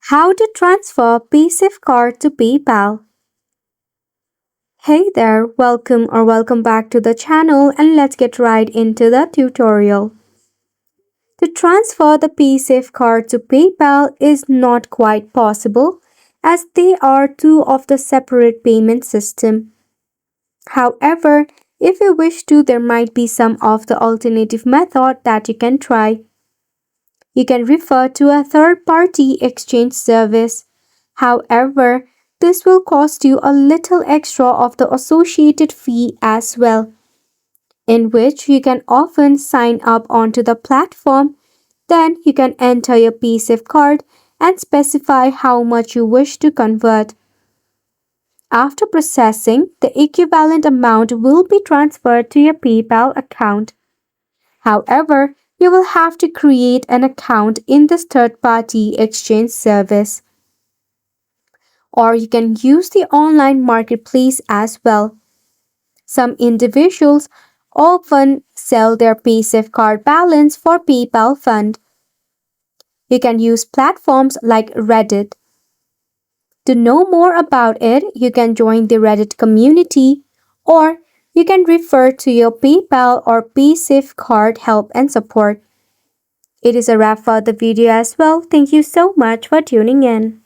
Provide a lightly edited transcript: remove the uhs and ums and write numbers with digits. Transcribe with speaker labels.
Speaker 1: How to transfer Paysafecard to PayPal. Hey there, welcome back to the channel, and let's get right into the tutorial. To transfer the Paysafecard to PayPal is not quite possible as they are two of the separate payment system. However, if you wish to, there might be some of the alternative method that you can try. You can refer to a third-party exchange service. However, this will cost you a little extra of the associated fee as well, in which you can often sign up onto the platform. Then you can enter your Paysafecard and specify how much you wish to convert. After processing, the equivalent amount will be transferred to your PayPal account. However, you will have to create an account in this third-party exchange service. Or you can use the online marketplace as well. Some individuals often sell their Paysafecard balance for PayPal fund. You can use platforms like Reddit. To know more about it, you can join the Reddit community or you can refer to your PayPal or Paysafecard help and support. It is a wrap for the video as well. Thank you so much for tuning in.